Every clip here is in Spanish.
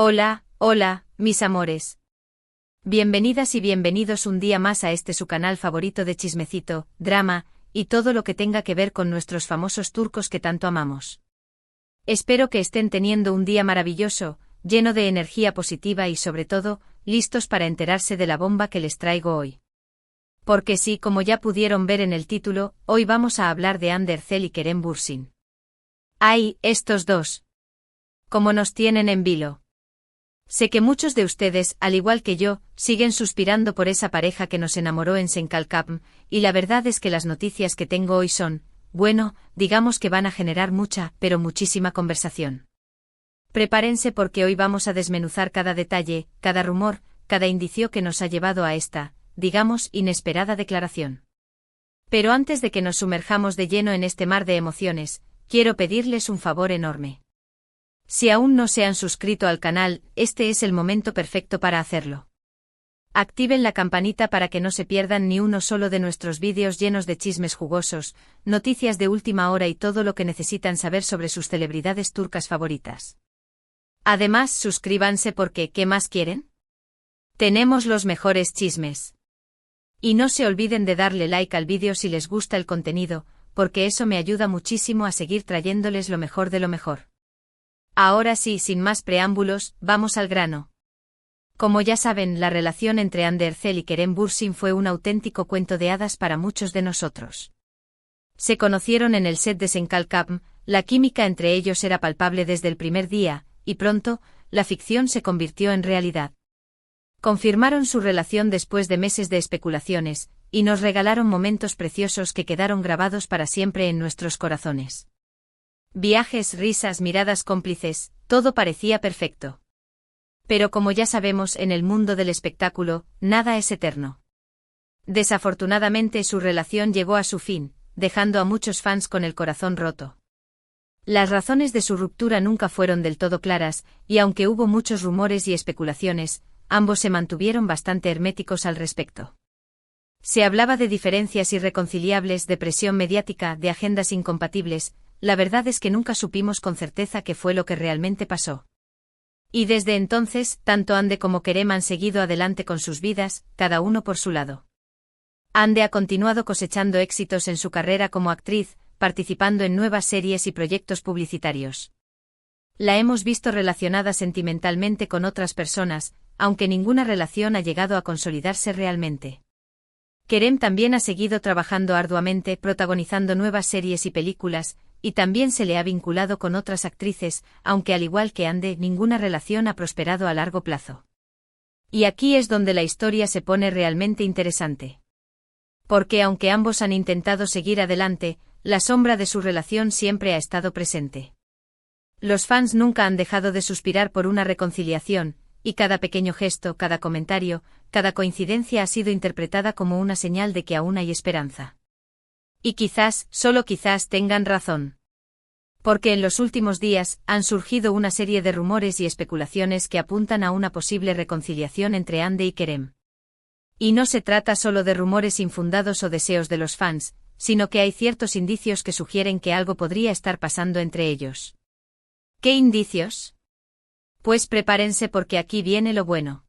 Hola, hola, mis amores. Bienvenidas y bienvenidos un día más a este su canal favorito de chismecito, drama, y todo lo que tenga que ver con nuestros famosos turcos que tanto amamos. Espero que estén teniendo un día maravilloso, lleno de energía positiva y sobre todo, listos para enterarse de la bomba que les traigo hoy. Porque sí, como ya pudieron ver en el título, hoy vamos a hablar de Hande Erçel y Kerem Bürsin. ¡Ay, estos dos! ¿Cómo nos tienen en vilo? Sé que muchos de ustedes, al igual que yo, siguen suspirando por esa pareja que nos enamoró en Senkalkapm, y la verdad es que las noticias que tengo hoy son, bueno, digamos que van a generar mucha, pero muchísima conversación. Prepárense porque hoy vamos a desmenuzar cada detalle, cada rumor, cada indicio que nos ha llevado a esta, digamos, inesperada declaración. Pero antes de que nos sumerjamos de lleno en este mar de emociones, quiero pedirles un favor enorme. Si aún no se han suscrito al canal, este es el momento perfecto para hacerlo. Activen la campanita para que no se pierdan ni uno solo de nuestros vídeos llenos de chismes jugosos, noticias de última hora y todo lo que necesitan saber sobre sus celebridades turcas favoritas. Además, suscríbanse porque, ¿qué más quieren? Tenemos los mejores chismes. Y no se olviden de darle like al vídeo si les gusta el contenido, porque eso me ayuda muchísimo a seguir trayéndoles lo mejor de lo mejor. Ahora sí, sin más preámbulos, vamos al grano. Como ya saben, la relación entre Hande Erçel y Kerem Bürsin fue un auténtico cuento de hadas para muchos de nosotros. Se conocieron en el set de Senkalkapm, la química entre ellos era palpable desde el primer día, y pronto, la ficción se convirtió en realidad. Confirmaron su relación después de meses de especulaciones, y nos regalaron momentos preciosos que quedaron grabados para siempre en nuestros corazones. Viajes, risas, miradas cómplices, todo parecía perfecto. Pero como ya sabemos, en el mundo del espectáculo, nada es eterno. Desafortunadamente su relación llegó a su fin, dejando a muchos fans con el corazón roto. Las razones de su ruptura nunca fueron del todo claras, y aunque hubo muchos rumores y especulaciones, ambos se mantuvieron bastante herméticos al respecto. Se hablaba de diferencias irreconciliables, de presión mediática, de agendas incompatibles. La verdad es que nunca supimos con certeza qué fue lo que realmente pasó. Y desde entonces, tanto Hande como Kerem han seguido adelante con sus vidas, cada uno por su lado. Hande ha continuado cosechando éxitos en su carrera como actriz, participando en nuevas series y proyectos publicitarios. La hemos visto relacionada sentimentalmente con otras personas, aunque ninguna relación ha llegado a consolidarse realmente. Kerem también ha seguido trabajando arduamente, protagonizando nuevas series y películas, y también se le ha vinculado con otras actrices, aunque al igual que Hande, ninguna relación ha prosperado a largo plazo. Y aquí es donde la historia se pone realmente interesante. Porque aunque ambos han intentado seguir adelante, la sombra de su relación siempre ha estado presente. Los fans nunca han dejado de suspirar por una reconciliación, y cada pequeño gesto, cada comentario, cada coincidencia ha sido interpretada como una señal de que aún hay esperanza. Y quizás, solo quizás tengan razón. Porque en los últimos días, han surgido una serie de rumores y especulaciones que apuntan a una posible reconciliación entre Hande y Kerem. Y no se trata solo de rumores infundados o deseos de los fans, sino que hay ciertos indicios que sugieren que algo podría estar pasando entre ellos. ¿Qué indicios? Pues prepárense porque aquí viene lo bueno.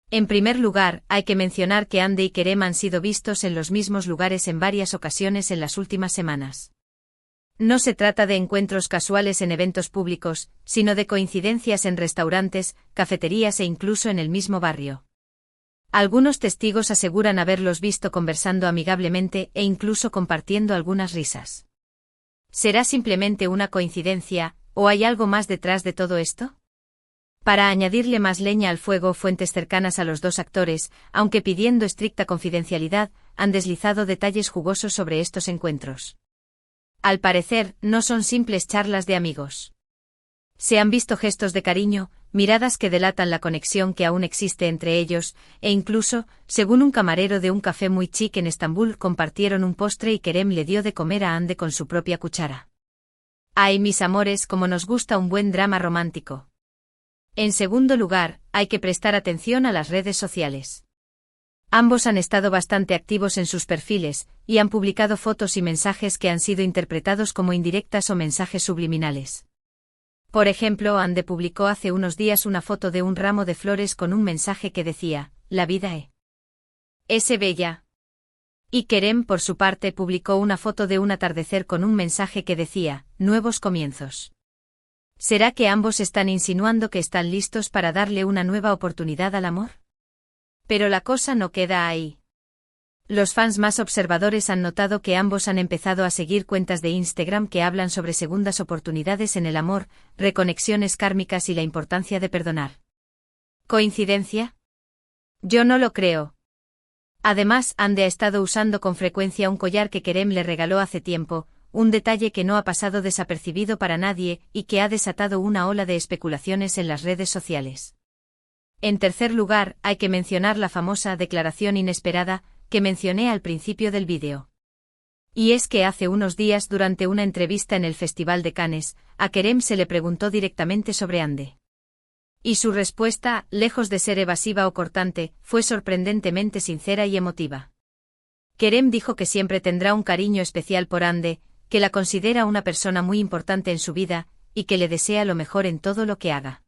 En primer lugar, hay que mencionar que Hande y Kerem han sido vistos en los mismos lugares en varias ocasiones en las últimas semanas. No se trata de encuentros casuales en eventos públicos, sino de coincidencias en restaurantes, cafeterías e incluso en el mismo barrio. Algunos testigos aseguran haberlos visto conversando amigablemente e incluso compartiendo algunas risas. ¿Será simplemente una coincidencia, o hay algo más detrás de todo esto? Para añadirle más leña al fuego, fuentes cercanas a los dos actores, aunque pidiendo estricta confidencialidad, han deslizado detalles jugosos sobre estos encuentros. Al parecer, no son simples charlas de amigos. Se han visto gestos de cariño, miradas que delatan la conexión que aún existe entre ellos, e incluso, según un camarero de un café muy chic en Estambul, compartieron un postre y Kerem le dio de comer a Hande con su propia cuchara. Ay, mis amores, como nos gusta un buen drama romántico. En segundo lugar, hay que prestar atención a las redes sociales. Ambos han estado bastante activos en sus perfiles, y han publicado fotos y mensajes que han sido interpretados como indirectas o mensajes subliminales. Por ejemplo, Ande publicó hace unos días una foto de un ramo de flores con un mensaje que decía, «La vida es bella». Y Kerem, por su parte, publicó una foto de un atardecer con un mensaje que decía, «Nuevos comienzos». ¿Será que ambos están insinuando que están listos para darle una nueva oportunidad al amor? Pero la cosa no queda ahí. Los fans más observadores han notado que ambos han empezado a seguir cuentas de Instagram que hablan sobre segundas oportunidades en el amor, reconexiones kármicas y la importancia de perdonar. ¿Coincidencia? Yo no lo creo. Además, Ande ha estado usando con frecuencia un collar que Kerem le regaló hace tiempo, un detalle que no ha pasado desapercibido para nadie y que ha desatado una ola de especulaciones en las redes sociales. En tercer lugar, hay que mencionar la famosa declaración inesperada que mencioné al principio del vídeo. Y es que hace unos días, durante una entrevista en el Festival de Cannes, a Kerem se le preguntó directamente sobre Ande. Y su respuesta, lejos de ser evasiva o cortante, fue sorprendentemente sincera y emotiva. Kerem dijo que siempre tendrá un cariño especial por Ande, que la considera una persona muy importante en su vida, y que le desea lo mejor en todo lo que haga.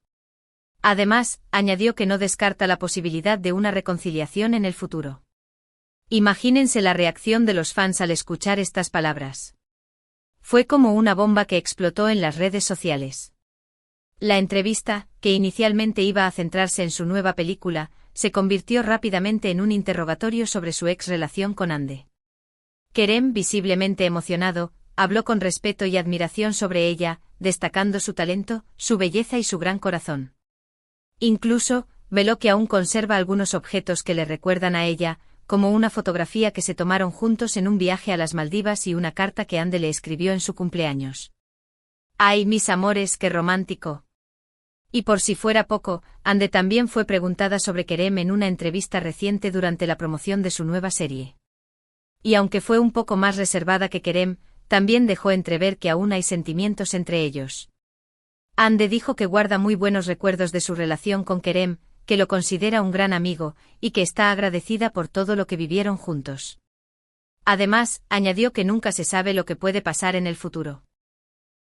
Además, añadió que no descarta la posibilidad de una reconciliación en el futuro. Imagínense la reacción de los fans al escuchar estas palabras. Fue como una bomba que explotó en las redes sociales. La entrevista, que inicialmente iba a centrarse en su nueva película, se convirtió rápidamente en un interrogatorio sobre su ex relación con Ande. Kerem, visiblemente emocionado, habló con respeto y admiración sobre ella, destacando su talento, su belleza y su gran corazón. Incluso, veló que aún conserva algunos objetos que le recuerdan a ella, como una fotografía que se tomaron juntos en un viaje a las Maldivas y una carta que Ande le escribió en su cumpleaños. ¡Ay, mis amores, qué romántico! Y por si fuera poco, Ande también fue preguntada sobre Kerem en una entrevista reciente durante la promoción de su nueva serie. Y aunque fue un poco más reservada que Kerem, también dejó entrever que aún hay sentimientos entre ellos. Ande dijo que guarda muy buenos recuerdos de su relación con Kerem, que lo considera un gran amigo, y que está agradecida por todo lo que vivieron juntos. Además, añadió que nunca se sabe lo que puede pasar en el futuro.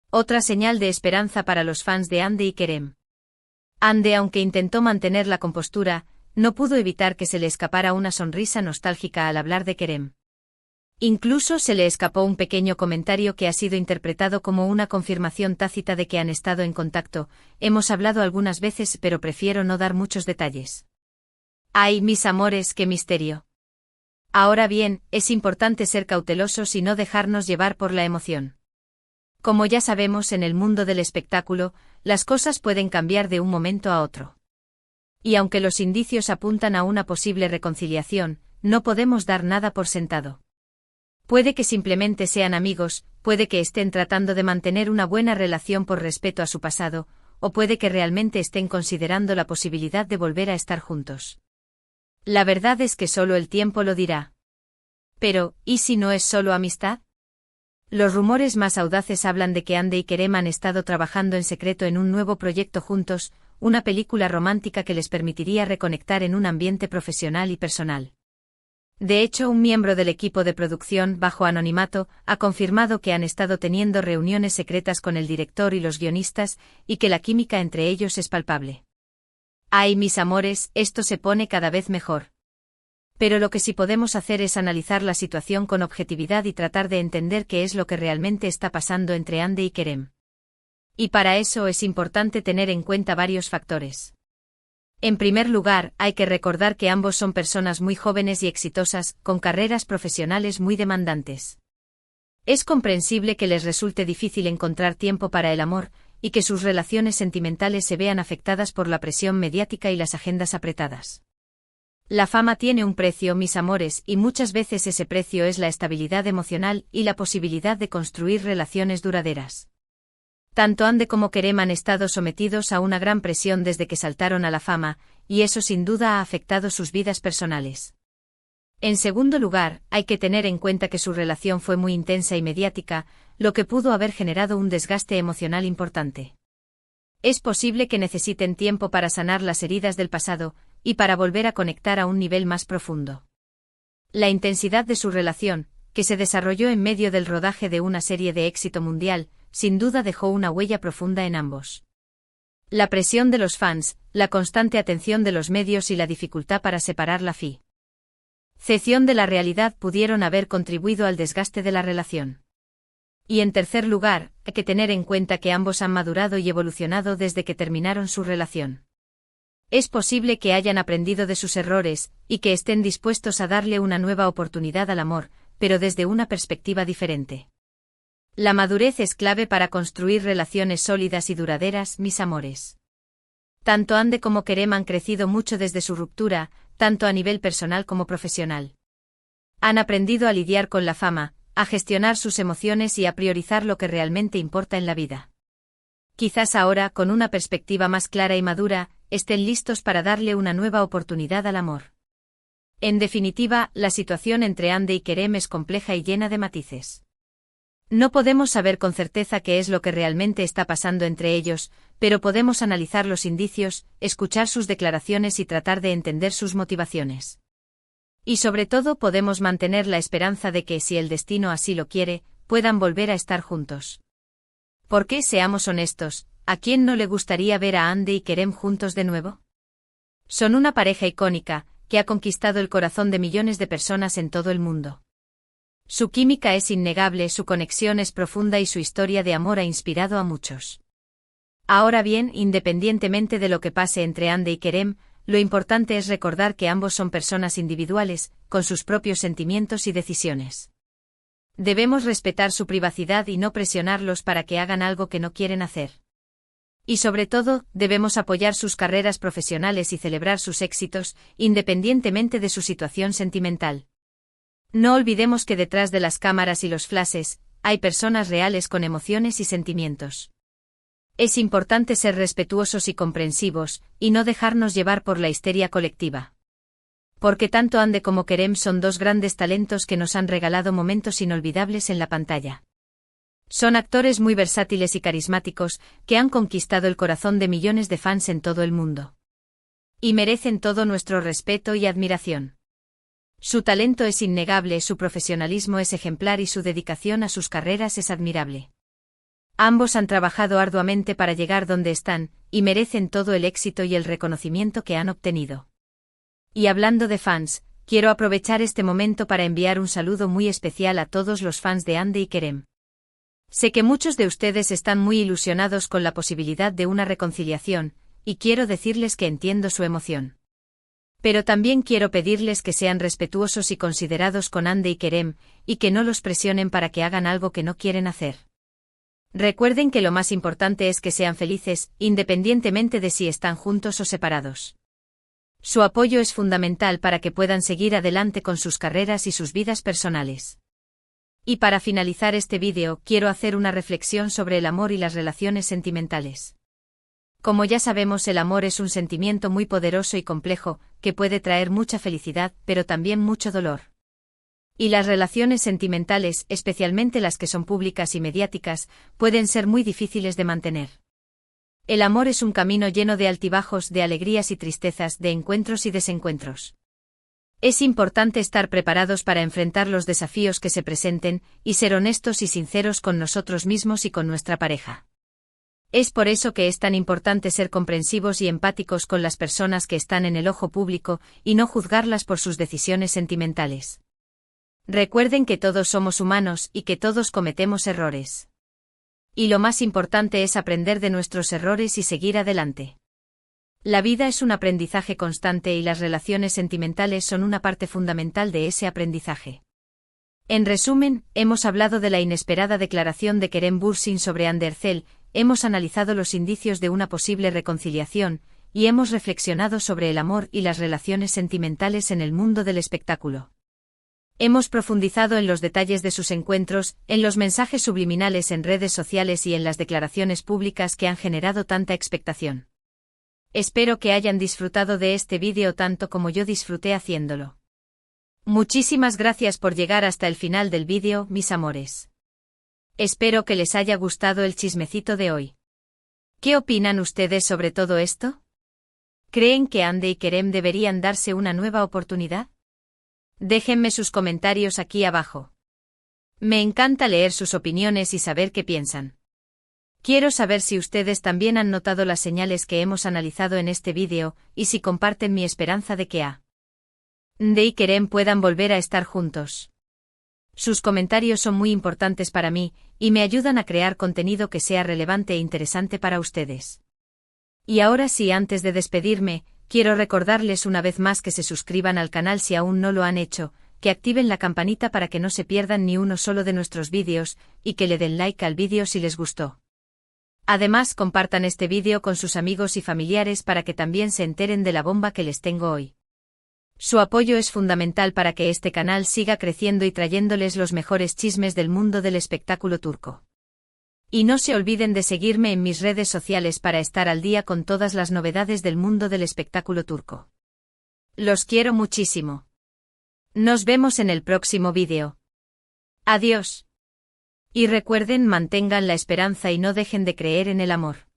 Otra señal de esperanza para los fans de Ande y Kerem. Ande, aunque intentó mantener la compostura, no pudo evitar que se le escapara una sonrisa nostálgica al hablar de Kerem. Incluso se le escapó un pequeño comentario que ha sido interpretado como una confirmación tácita de que han estado en contacto. Hemos hablado algunas veces, pero prefiero no dar muchos detalles. ¡Ay, mis amores, qué misterio! Ahora bien, es importante ser cautelosos y no dejarnos llevar por la emoción. Como ya sabemos, en el mundo del espectáculo, las cosas pueden cambiar de un momento a otro. Y aunque los indicios apuntan a una posible reconciliación, no podemos dar nada por sentado. Puede que simplemente sean amigos, puede que estén tratando de mantener una buena relación por respeto a su pasado, o puede que realmente estén considerando la posibilidad de volver a estar juntos. La verdad es que solo el tiempo lo dirá. Pero, ¿y si no es solo amistad? Los rumores más audaces hablan de que Ande y Kerem han estado trabajando en secreto en un nuevo proyecto juntos, una película romántica que les permitiría reconectar en un ambiente profesional y personal. De hecho, un miembro del equipo de producción, bajo anonimato, ha confirmado que han estado teniendo reuniones secretas con el director y los guionistas, y que la química entre ellos es palpable. ¡Ay, mis amores, esto se pone cada vez mejor! Pero lo que sí podemos hacer es analizar la situación con objetividad y tratar de entender qué es lo que realmente está pasando entre Ande y Kerem. Y para eso es importante tener en cuenta varios factores. En primer lugar, hay que recordar que ambos son personas muy jóvenes y exitosas, con carreras profesionales muy demandantes. Es comprensible que les resulte difícil encontrar tiempo para el amor, y que sus relaciones sentimentales se vean afectadas por la presión mediática y las agendas apretadas. La fama tiene un precio, mis amores, y muchas veces ese precio es la estabilidad emocional y la posibilidad de construir relaciones duraderas. Tanto Ande como Kerem han estado sometidos a una gran presión desde que saltaron a la fama, y eso sin duda ha afectado sus vidas personales. En segundo lugar, hay que tener en cuenta que su relación fue muy intensa y mediática, lo que pudo haber generado un desgaste emocional importante. Es posible que necesiten tiempo para sanar las heridas del pasado, y para volver a conectar a un nivel más profundo. La intensidad de su relación, que se desarrolló en medio del rodaje de una serie de éxito mundial, sin duda dejó una huella profunda en ambos. La presión de los fans, la constante atención de los medios y la dificultad para separar la ficción de la realidad pudieron haber contribuido al desgaste de la relación. Y en tercer lugar, hay que tener en cuenta que ambos han madurado y evolucionado desde que terminaron su relación. Es posible que hayan aprendido de sus errores, y que estén dispuestos a darle una nueva oportunidad al amor, pero desde una perspectiva diferente. La madurez es clave para construir relaciones sólidas y duraderas, mis amores. Tanto Ande como Kerem han crecido mucho desde su ruptura, tanto a nivel personal como profesional. Han aprendido a lidiar con la fama, a gestionar sus emociones y a priorizar lo que realmente importa en la vida. Quizás ahora, con una perspectiva más clara y madura, estén listos para darle una nueva oportunidad al amor. En definitiva, la situación entre Ande y Kerem es compleja y llena de matices. No podemos saber con certeza qué es lo que realmente está pasando entre ellos, pero podemos analizar los indicios, escuchar sus declaraciones y tratar de entender sus motivaciones. Y sobre todo podemos mantener la esperanza de que, si el destino así lo quiere, puedan volver a estar juntos. Porque, seamos honestos, ¿a quién no le gustaría ver a Ande y Kerem juntos de nuevo? Son una pareja icónica, que ha conquistado el corazón de millones de personas en todo el mundo. Su química es innegable, su conexión es profunda y su historia de amor ha inspirado a muchos. Ahora bien, independientemente de lo que pase entre Ande y Kerem, lo importante es recordar que ambos son personas individuales, con sus propios sentimientos y decisiones. Debemos respetar su privacidad y no presionarlos para que hagan algo que no quieren hacer. Y sobre todo, debemos apoyar sus carreras profesionales y celebrar sus éxitos, independientemente de su situación sentimental. No olvidemos que detrás de las cámaras y los flashes, hay personas reales con emociones y sentimientos. Es importante ser respetuosos y comprensivos, y no dejarnos llevar por la histeria colectiva. Porque tanto Ande como Kerem son dos grandes talentos que nos han regalado momentos inolvidables en la pantalla. Son actores muy versátiles y carismáticos, que han conquistado el corazón de millones de fans en todo el mundo. Y merecen todo nuestro respeto y admiración. Su talento es innegable, su profesionalismo es ejemplar y su dedicación a sus carreras es admirable. Ambos han trabajado arduamente para llegar donde están, y merecen todo el éxito y el reconocimiento que han obtenido. Y hablando de fans, quiero aprovechar este momento para enviar un saludo muy especial a todos los fans de Ande y Kerem. Sé que muchos de ustedes están muy ilusionados con la posibilidad de una reconciliación, y quiero decirles que entiendo su emoción. Pero también quiero pedirles que sean respetuosos y considerados con Ande y Kerem, y que no los presionen para que hagan algo que no quieren hacer. Recuerden que lo más importante es que sean felices, independientemente de si están juntos o separados. Su apoyo es fundamental para que puedan seguir adelante con sus carreras y sus vidas personales. Y para finalizar este vídeo, quiero hacer una reflexión sobre el amor y las relaciones sentimentales. Como ya sabemos, el amor es un sentimiento muy poderoso y complejo, que puede traer mucha felicidad, pero también mucho dolor. Y las relaciones sentimentales, especialmente las que son públicas y mediáticas, pueden ser muy difíciles de mantener. El amor es un camino lleno de altibajos, de alegrías y tristezas, de encuentros y desencuentros. Es importante estar preparados para enfrentar los desafíos que se presenten, y ser honestos y sinceros con nosotros mismos y con nuestra pareja. Es por eso que es tan importante ser comprensivos y empáticos con las personas que están en el ojo público, y no juzgarlas por sus decisiones sentimentales. Recuerden que todos somos humanos y que todos cometemos errores. Y lo más importante es aprender de nuestros errores y seguir adelante. La vida es un aprendizaje constante y las relaciones sentimentales son una parte fundamental de ese aprendizaje. En resumen, hemos hablado de la inesperada declaración de Kerem Bürsin sobre Hande Erçel, hemos analizado los indicios de una posible reconciliación, y hemos reflexionado sobre el amor y las relaciones sentimentales en el mundo del espectáculo. Hemos profundizado en los detalles de sus encuentros, en los mensajes subliminales en redes sociales y en las declaraciones públicas que han generado tanta expectación. Espero que hayan disfrutado de este vídeo tanto como yo disfruté haciéndolo. Muchísimas gracias por llegar hasta el final del vídeo, mis amores. Espero que les haya gustado el chismecito de hoy. ¿Qué opinan ustedes sobre todo esto? ¿Creen que Hande y Kerem deberían darse una nueva oportunidad? Déjenme sus comentarios aquí abajo. Me encanta leer sus opiniones y saber qué piensan. Quiero saber si ustedes también han notado las señales que hemos analizado en este vídeo, y si comparten mi esperanza de que Ande y Kerem puedan volver a estar juntos. Sus comentarios son muy importantes para mí, y me ayudan a crear contenido que sea relevante e interesante para ustedes. Y ahora sí, antes de despedirme, quiero recordarles una vez más que se suscriban al canal si aún no lo han hecho, que activen la campanita para que no se pierdan ni uno solo de nuestros vídeos, y que le den like al vídeo si les gustó. Además, compartan este vídeo con sus amigos y familiares para que también se enteren de la bomba que les tengo hoy. Su apoyo es fundamental para que este canal siga creciendo y trayéndoles los mejores chismes del mundo del espectáculo turco. Y no se olviden de seguirme en mis redes sociales para estar al día con todas las novedades del mundo del espectáculo turco. Los quiero muchísimo. Nos vemos en el próximo vídeo. Adiós. Y recuerden, mantengan la esperanza y no dejen de creer en el amor.